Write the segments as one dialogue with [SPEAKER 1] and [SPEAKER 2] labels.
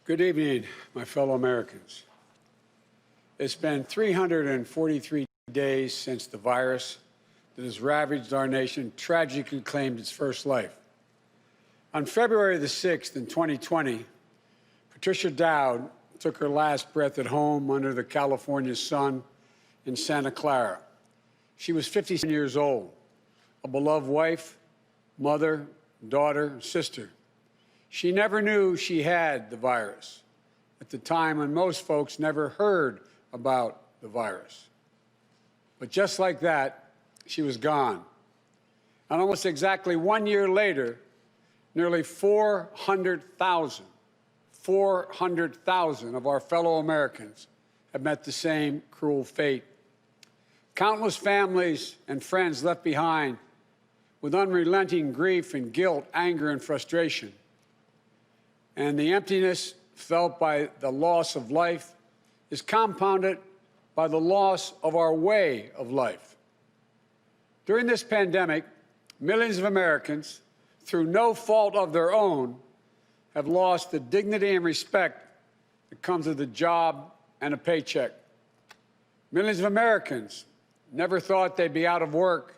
[SPEAKER 1] Good evening, my fellow Americans. It's been 343 days since the virus that has ravaged our nation tragically claimed its first life. On February the 6th in 2020, Patricia Dowd took her last breath at home under the California sun in Santa Clara. She was 57 years old, a beloved wife, mother, daughter, sister. She never knew she had the virus at the time when most folks never heard about the virus. But just like that, she was gone. And almost exactly 1 year later, nearly 400,000 of our fellow Americans have met the same cruel fate. Countless families and friends left behind with unrelenting grief and guilt, anger and frustration. And the emptiness felt by the loss of life is compounded by the loss of our way of life. During this pandemic, millions of Americans, through no fault of their own, have lost the dignity and respect that comes with a job and a paycheck. Millions of Americans never thought they'd be out of work.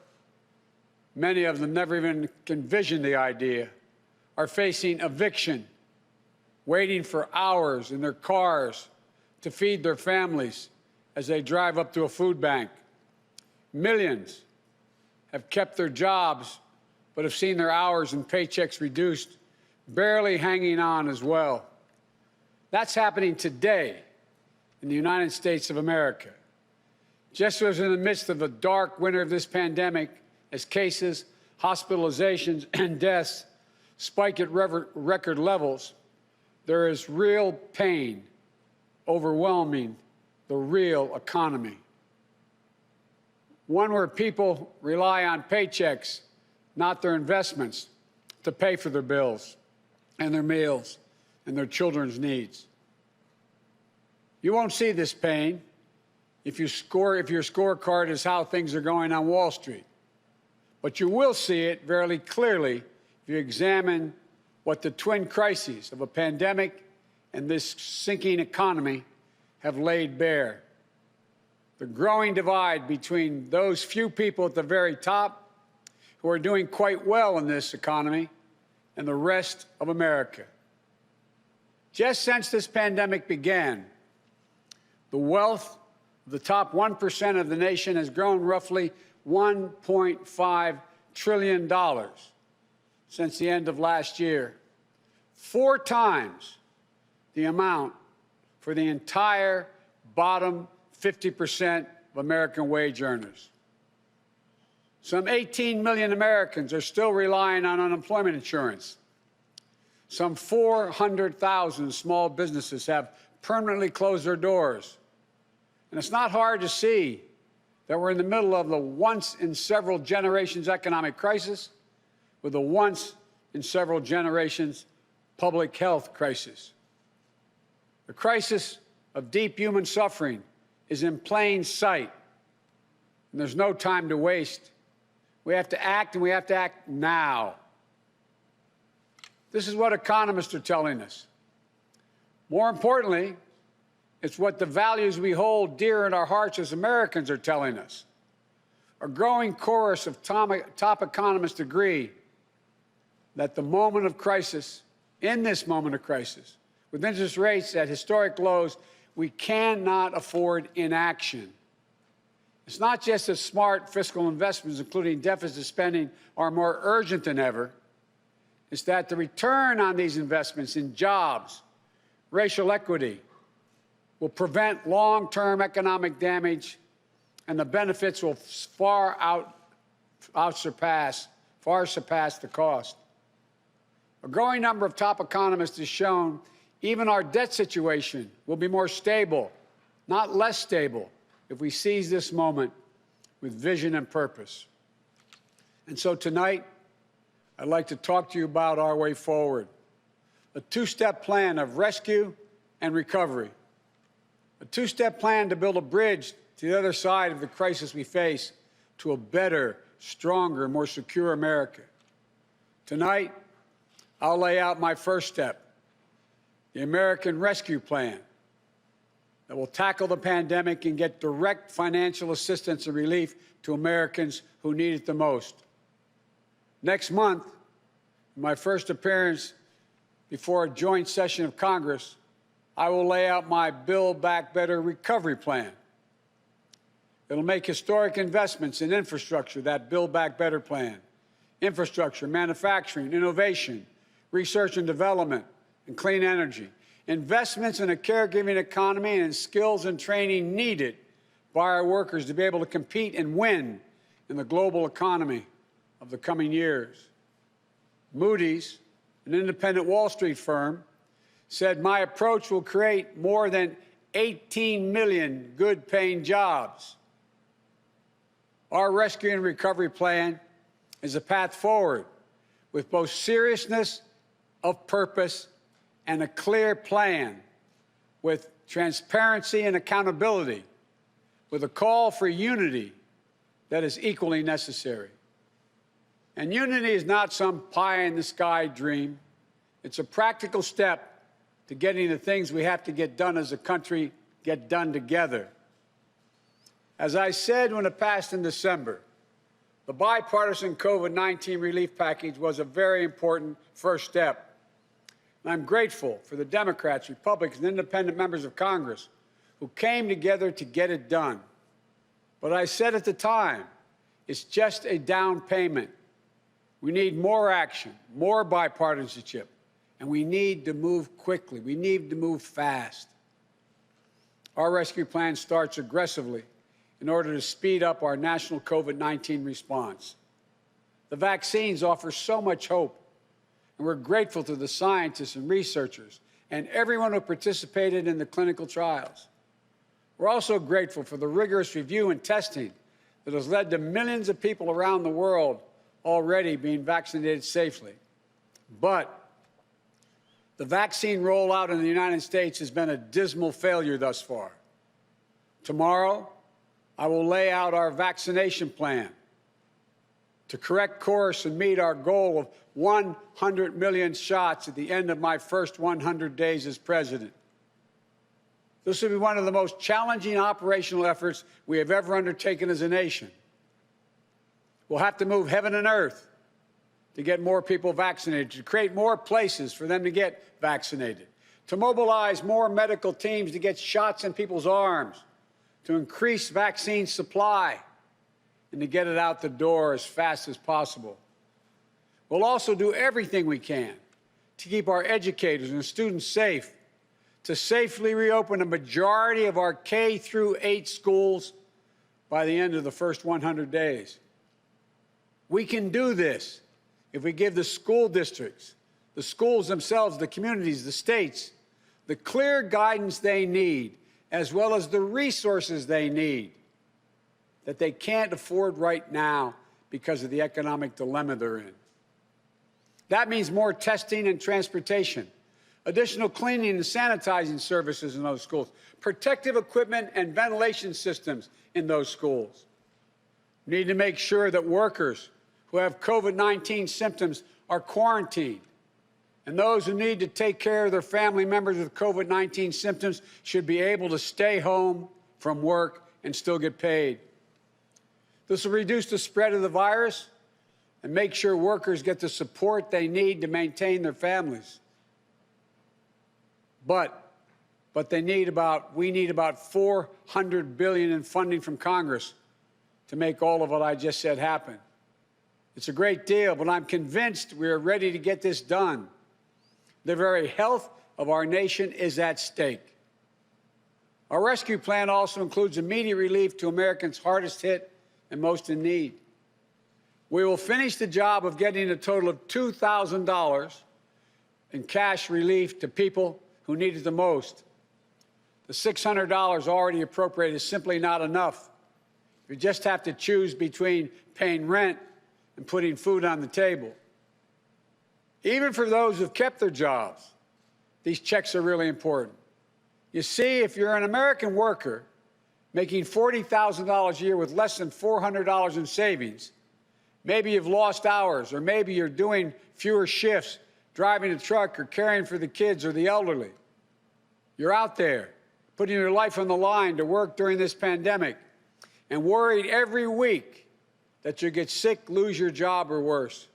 [SPEAKER 1] Many of them never even envisioned the idea, are facing eviction, waiting for hours in their cars to feed their families as they drive up to a food bank. Millions have kept their jobs but have seen their hours and paychecks reduced, barely hanging on as well. That's happening today in the United States of America. Just as in the midst of the dark winter of this pandemic, as cases, hospitalizations, and deaths spike at record levels, there is real pain overwhelming the real economy. One where people rely on paychecks, not their investments, to pay for their bills and their meals and their children's needs. You won't see this pain if your scorecard is how things are going on Wall Street. But you will see it very clearly if you examine what the twin crises of a pandemic and this sinking economy have laid bare. The growing divide between those few people at the very top who are doing quite well in this economy and the rest of America. Just since this pandemic began, the wealth of the top 1% of the nation has grown roughly $1.5 trillion since the end of last year, 4 times the amount for the entire bottom 50% of American wage earners. Some 18 million Americans are still relying on unemployment insurance. Some 400,000 small businesses have permanently closed their doors. And it's not hard to see that we're in the middle of the once-in-several-generations economic crisis with a once-in-several-generations public health crisis. The crisis of deep human suffering is in plain sight, and there's no time to waste. We have to act, and we have to act now. This is what economists are telling us. More importantly, it's what the values we hold dear in our hearts as Americans are telling us. A growing chorus of top economists agree that the moment of crisis, in this moment of crisis, with interest rates at historic lows, we cannot afford inaction. It's not just that smart fiscal investments, including deficit spending, are more urgent than ever. It's that the return on these investments in jobs, racial equity, will prevent long-term economic damage, and the benefits will far surpass the cost. A growing number of top economists has shown even our debt situation will be more stable, not less stable, if we seize this moment with vision and purpose. And so tonight, I'd like to talk to you about our way forward, a 2-step plan of rescue and recovery. A 2-step plan to build a bridge to the other side of the crisis we face to a better, stronger, more secure America. Tonight, I'll lay out my first step, the American Rescue Plan that will tackle the pandemic and get direct financial assistance and relief to Americans who need it the most. Next month, in my first appearance before a joint session of Congress, I will lay out my Build Back Better recovery plan. It'll make historic investments in infrastructure, that Build Back Better plan. Infrastructure, manufacturing, innovation, research and development, and clean energy. Investments in a caregiving economy and in skills and training needed by our workers to be able to compete and win in the global economy of the coming years. Moody's, an independent Wall Street firm, said my approach will create more than 18 million good-paying jobs. Our rescue and recovery plan is a path forward with both seriousness of purpose and a clear plan, with transparency and accountability, with a call for unity that is equally necessary. And unity is not some pie-in-the-sky dream. It's a practical step to getting the things we have to get done as a country get done together. As I said when it passed in December, the bipartisan COVID-19 relief package was a very important first step. And I'm grateful for the Democrats, Republicans, and independent members of Congress who came together to get it done. But I said at the time, it's just a down payment. We need more action, more bipartisanship, and we need to move quickly. We need to move fast. Our rescue plan starts aggressively in order to speed up our national COVID-19 response. The vaccines offer so much hope, and we're grateful to the scientists and researchers and everyone who participated in the clinical trials. We're also grateful for the rigorous review and testing that has led to millions of people around the world already being vaccinated safely. But the vaccine rollout in the United States has been a dismal failure thus far. Tomorrow, I will lay out our vaccination plan to correct course and meet our goal of 100 million shots at the end of my first 100 days as president. This will be one of the most challenging operational efforts we have ever undertaken as a nation. We'll have to move heaven and earth to get more people vaccinated, to create more places for them to get vaccinated, to mobilize more medical teams to get shots in people's arms, to increase vaccine supply, and to get it out the door as fast as possible. We'll also do everything we can to keep our educators and students safe, to safely reopen a majority of our K-8 schools by the end of the first 100 days. We can do this if we give the school districts, the schools themselves, the communities, the states, the clear guidance they need, as well as the resources they need that they can't afford right now because of the economic dilemma they're in. That means more testing and transportation, additional cleaning and sanitizing services in those schools, protective equipment and ventilation systems in those schools. We need to make sure that workers who have COVID-19 symptoms are quarantined, and those who need to take care of their family members with COVID-19 symptoms should be able to stay home from work and still get paid. This will reduce the spread of the virus and make sure workers get the support they need to maintain their families. But we need about $400 billion in funding from Congress to make all of what I just said happen. It's a great deal, but I'm convinced we are ready to get this done. The very health of our nation is at stake. Our rescue plan also includes immediate relief to Americans hardest hit and most in need. We will finish the job of getting a total of $2,000 in cash relief to people who need it the most. The $600 already appropriated is simply not enough. You just have to choose between paying rent and putting food on the table. Even for those who've kept their jobs, these checks are really important. You see, if you're an American worker making $40,000 a year with less than $400 in savings, maybe you've lost hours, or maybe you're doing fewer shifts, driving a truck or caring for the kids or the elderly. You're out there putting your life on the line to work during this pandemic and worried every week that you get sick, lose your job, or worse.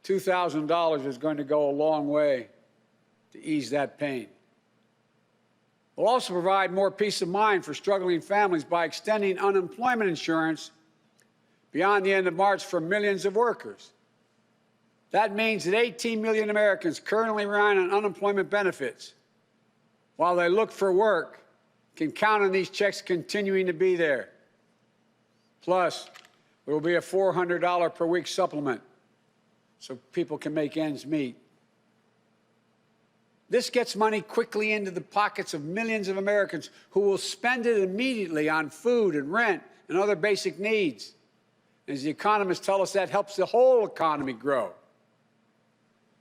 [SPEAKER 1] $2,000 is going to go a long way to ease that pain. We'll also provide more peace of mind for struggling families by extending unemployment insurance beyond the end of March for millions of workers. That means that 18 million Americans currently relying on unemployment benefits while they look for work can count on these checks continuing to be there. Plus, there will be a $400 per week supplement so people can make ends meet. This gets money quickly into the pockets of millions of Americans who will spend it immediately on food and rent and other basic needs. As the economists tell us, that helps the whole economy grow.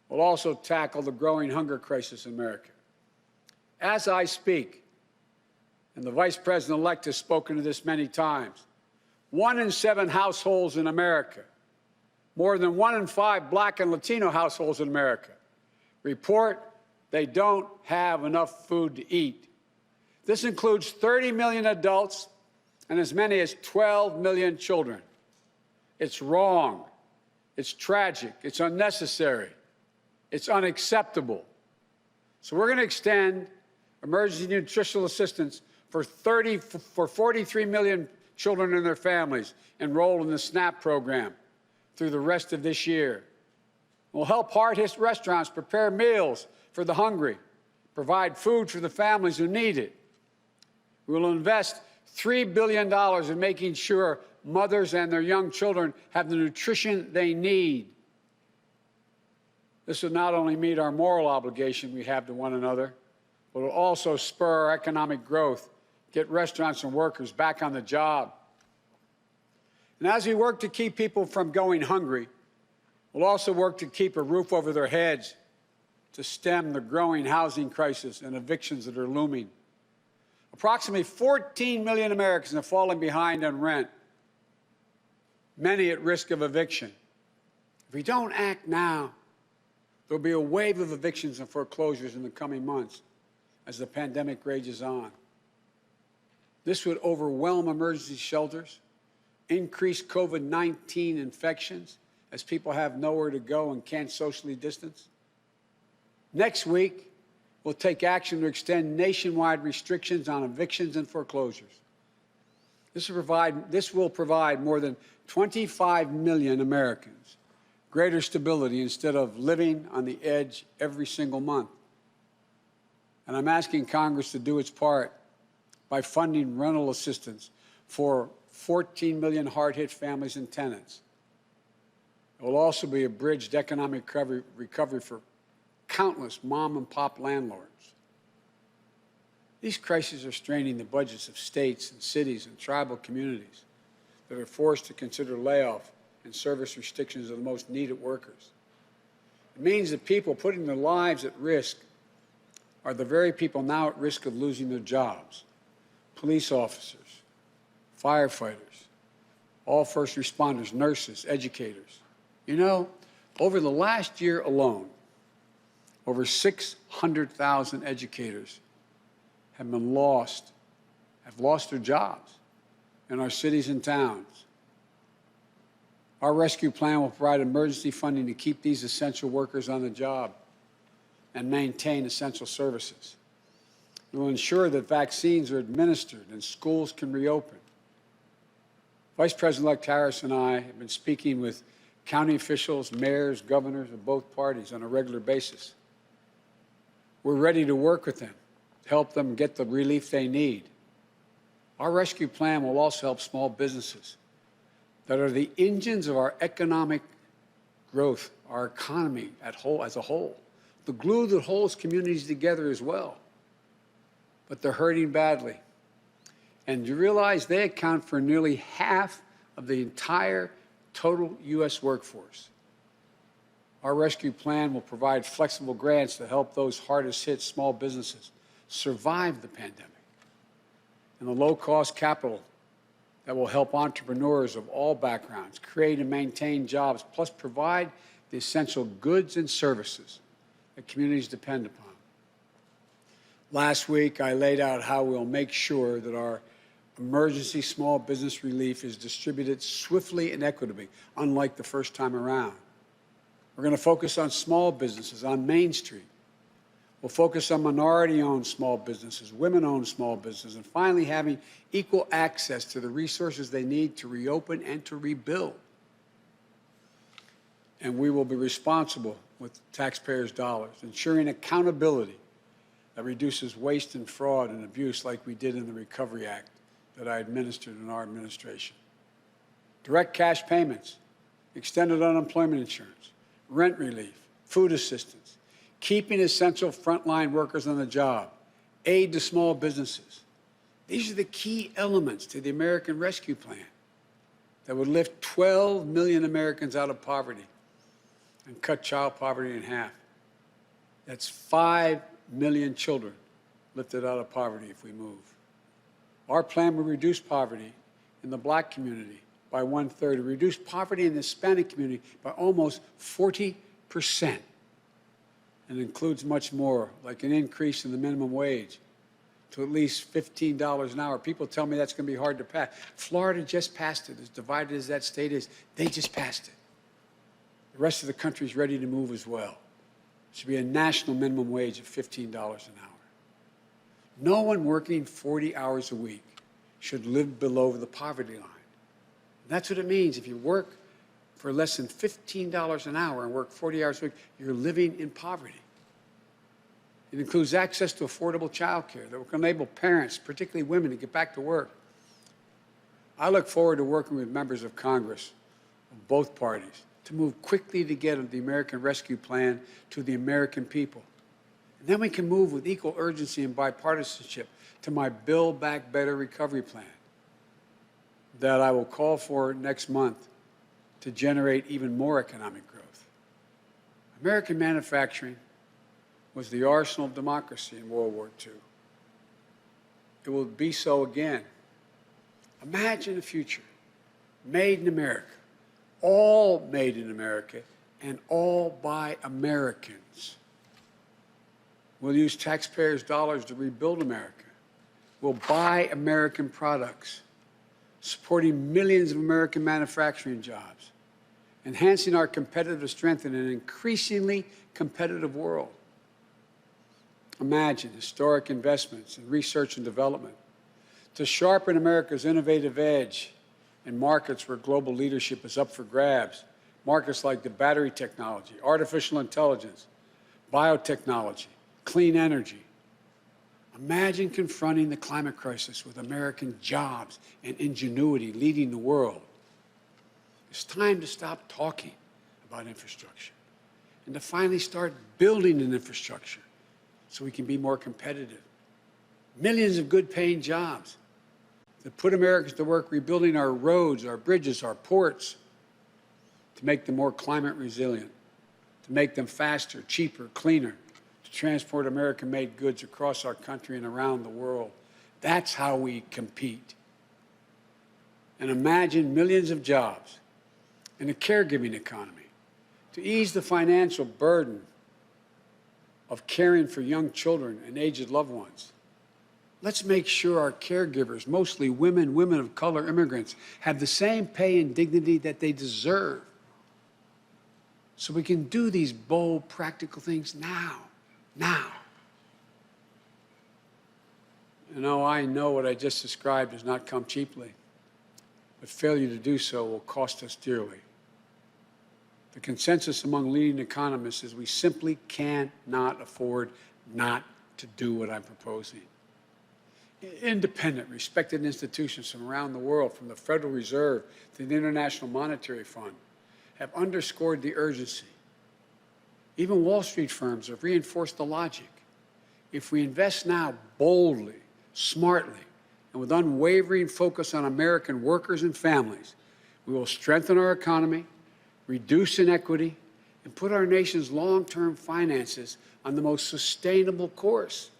[SPEAKER 1] We'll also tackle the growing hunger crisis in America. As I speak, and the Vice President-elect has spoken to this many times, 1 in 7 households in America, more than 1 in 5 Black and Latino households in America, report they don't have enough food to eat. This includes 30 million adults and as many as 12 million children. It's wrong. It's tragic. It's unnecessary. It's unacceptable. So we're going to extend emergency nutritional assistance for 43 million children and their families enrolled in the SNAP program through the rest of this year. We'll help hard-hit restaurants prepare meals for the hungry, provide food for the families who need it. We will invest $3 billion in making sure mothers and their young children have the nutrition they need. This will not only meet our moral obligation we have to one another, but will also spur our economic growth, get restaurants and workers back on the job. And as we work to keep people from going hungry, we'll also work to keep a roof over their heads, to stem the growing housing crisis and evictions that are looming. Approximately 14 million Americans have fallen behind on rent, many at risk of eviction. If we don't act now, there'll be a wave of evictions and foreclosures in the coming months as the pandemic rages on. This would overwhelm emergency shelters, increase COVID-19 infections as people have nowhere to go and can't socially distance. Next week, we'll take action to extend nationwide restrictions on evictions and foreclosures. This will provide more than 25 million Americans greater stability instead of living on the edge every single month. And I'm asking Congress to do its part by funding rental assistance for 14 million hard-hit families and tenants. It will also be a bridge to economic recovery for countless mom-and-pop landlords. These crises are straining the budgets of states and cities and tribal communities that are forced to consider layoff and service restrictions of the most needed workers. It means that people putting their lives at risk are the very people now at risk of losing their jobs. Police officers, firefighters, all first responders, nurses, educators. You know, over the last year alone, over 600,000 educators have lost their jobs in our cities and towns. Our rescue plan will provide emergency funding to keep these essential workers on the job and maintain essential services. It will ensure that vaccines are administered and schools can reopen. Vice President-elect Harris and I have been speaking with county officials, mayors, governors of both parties on a regular basis. We're ready to work with them, help them get the relief they need. Our rescue plan will also help small businesses that are the engines of our economic growth, our economy as a whole, the glue that holds communities together as well. But they're hurting badly. And you realize they account for nearly half of the entire total U.S. workforce. Our rescue plan will provide flexible grants to help those hardest hit small businesses survive the pandemic, and the low-cost capital that will help entrepreneurs of all backgrounds create and maintain jobs, plus provide the essential goods and services that communities depend upon. Last week, I laid out how we'll make sure that our emergency small business relief is distributed swiftly and equitably, unlike the first time around. We're going to focus on small businesses on Main Street. We'll focus on minority-owned small businesses, women-owned small businesses, and finally having equal access to the resources they need to reopen and to rebuild. And we will be responsible with taxpayers' dollars, ensuring accountability that reduces waste and fraud and abuse like we did in the Recovery Act that I administered in our administration. Direct cash payments, extended unemployment insurance, rent relief, food assistance, keeping essential frontline workers on the job, aid to small businesses. These are the key elements to the American Rescue Plan that would lift 12 million Americans out of poverty and cut child poverty in half. That's 5 million children lifted out of poverty if we move. Our plan will reduce poverty in the Black community by 1/3, reduce poverty in the Hispanic community by almost 40%. And includes much more, like an increase in the minimum wage to at least $15 an hour. People tell me that's going to be hard to pass. Florida just passed it. As divided as that state is, they just passed it. The rest of the country is ready to move as well. It should be a national minimum wage of $15 an hour. No one working 40 hours a week should live below the poverty line. And that's what it means. If you work for less than $15 an hour and work 40 hours a week, you're living in poverty. It includes access to affordable child care that will enable parents, particularly women, to get back to work. I look forward to working with members of Congress of both parties to move quickly to get the American Rescue Plan to the American people. And then we can move with equal urgency and bipartisanship to my Build Back Better recovery plan that I will call for next month to generate even more economic growth. American manufacturing was the arsenal of democracy in World War II. It will be so again. Imagine a future made in America, all made in America, and all by Americans. We'll use taxpayers' dollars to rebuild America. We'll buy American products, supporting millions of American manufacturing jobs, enhancing our competitive strength in an increasingly competitive world. Imagine historic investments in research and development to sharpen America's innovative edge in markets where global leadership is up for grabs, markets like the battery technology, artificial intelligence, biotechnology, clean energy. Imagine confronting the climate crisis with American jobs and ingenuity leading the world. It's time to stop talking about infrastructure and to finally start building an infrastructure so we can be more competitive. Millions of good-paying jobs that put Americans to work rebuilding our roads, our bridges, our ports, to make them more climate resilient, to make them faster, cheaper, cleaner, to transport American-made goods across our country and around the world. That's how we compete. And imagine millions of jobs in a caregiving economy to ease the financial burden of caring for young children and aged loved ones. Let's make sure our caregivers, mostly women, women of color, immigrants, have the same pay and dignity that they deserve. So we can do these bold, practical things now. You know, I know what I just described does not come cheaply, but failure to do so will cost us dearly. The consensus among leading economists is we simply cannot afford not to do what I'm proposing. Independent, respected institutions from around the world, from the Federal Reserve to the International Monetary Fund, have underscored the urgency. Even Wall Street firms have reinforced the logic. If we invest now boldly, smartly, and with unwavering focus on American workers and families, we will strengthen our economy, reduce inequity, and put our nation's long-term finances on the most sustainable course.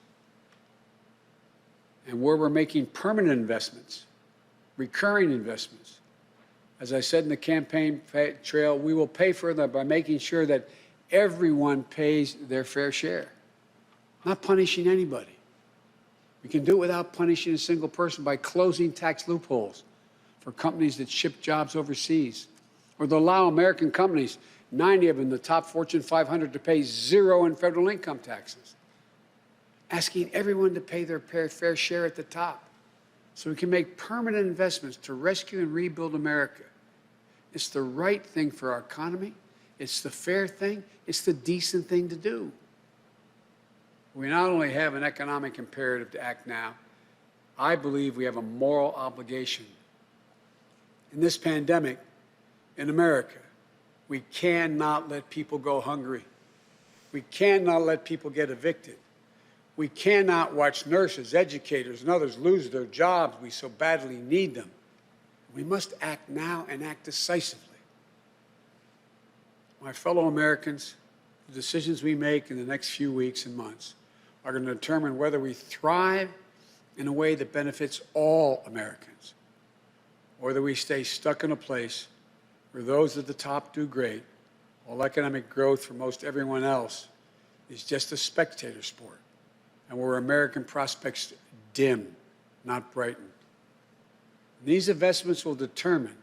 [SPEAKER 1] And where we're making permanent investments, recurring investments, as I said in the campaign trail, we will pay for them by making sure that everyone pays their fair share, not punishing anybody. We can do it without punishing a single person by closing tax loopholes for companies that ship jobs overseas, or to allow American companies, 90 of them, the top Fortune 500, to pay zero in federal income taxes, asking everyone to pay their fair share at the top so we can make permanent investments to rescue and rebuild America. It's the right thing for our economy. It's the fair thing. It's the decent thing to do. We not only have an economic imperative to act now, I believe we have a moral obligation. In this pandemic, in America, we cannot let people go hungry. We cannot let people get evicted. We cannot watch nurses, educators, and others lose their jobs. We so badly need them. We must act now and act decisively. My fellow Americans, the decisions we make in the next few weeks and months are going to determine whether we thrive in a way that benefits all Americans, or that we stay stuck in a place where those at the top do great, while economic growth for most everyone else is just a spectator sport, and where American prospects dim, not brighten. These investments will determine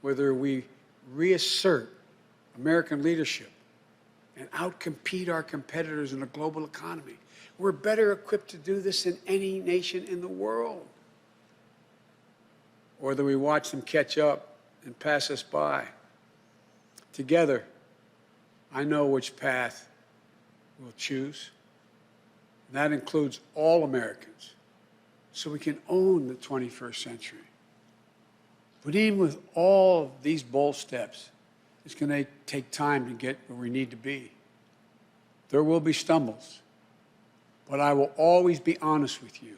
[SPEAKER 1] whether we reassert American leadership and outcompete our competitors in a global economy. We're better equipped to do this than any nation in the world. Or that we watch them catch up and pass us by. Together, I know which path we'll choose. And that includes all Americans, so we can own the 21st century. But even with all these bold steps, it's going to take time to get where we need to be. There will be stumbles, but I will always be honest with you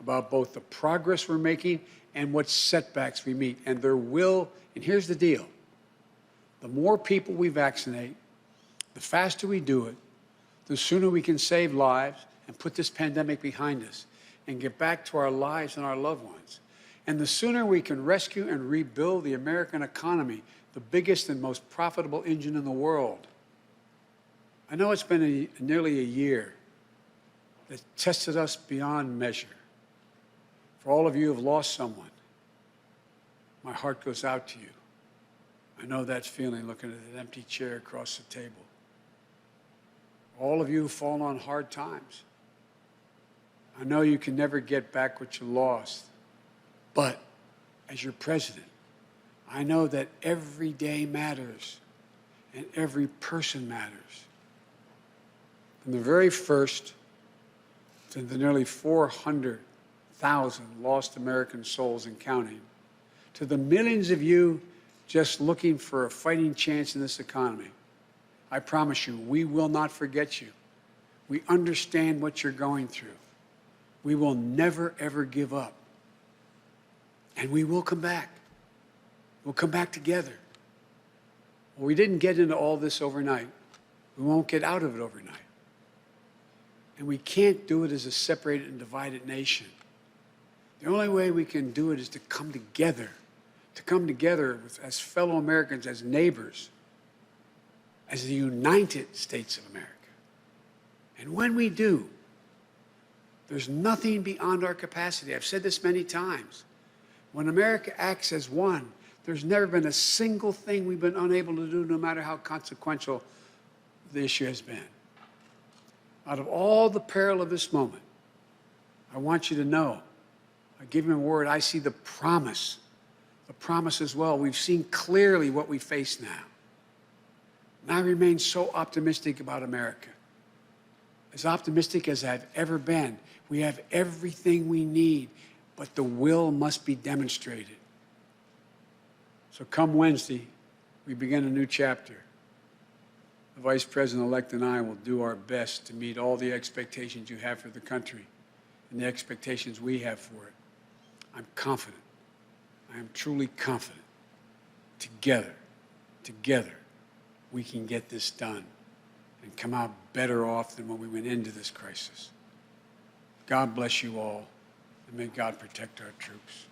[SPEAKER 1] about both the progress we're making and what setbacks we meet. And there will, and here's the deal, the more people we vaccinate, the faster we do it, the sooner we can save lives and put this pandemic behind us and get back to our lives and our loved ones. And the sooner we can rescue and rebuild the American economy, the biggest and most profitable engine in the world. I know it's been nearly a year that tested us beyond measure. For all of you who have lost someone, my heart goes out to you. I know that feeling looking at that empty chair across the table. All of you who've fallen on hard times, I know you can never get back what you lost. But as your president, I know that every day matters and every person matters. From the very first to the nearly 400,000 lost American souls and counting, to the millions of you just looking for a fighting chance in this economy, I promise you, we will not forget you. We understand what you're going through. We will never, ever give up. And we will come back. We'll come back together. Well, we didn't get into all this overnight. We won't get out of it overnight. And we can't do it as a separated and divided nation. The only way we can do it is to come together as fellow Americans, as neighbors, as the United States of America. And when we do, there's nothing beyond our capacity. I've said this many times. When America acts as one, there's never been a single thing we've been unable to do, no matter how consequential the issue has been. Out of all the peril of this moment, I want you to know, I give you a word, I see the promise as well. We've seen clearly what we face now. And I remain so optimistic about America. As optimistic as I've ever been. We have everything we need, but the will must be demonstrated. So come Wednesday, we begin a new chapter. The Vice President-elect and I will do our best to meet all the expectations you have for the country and the expectations we have for it. I'm confident. I am truly confident. Together, we can get this done and come out better off than when we went into this crisis. God bless you all, and may God protect our troops.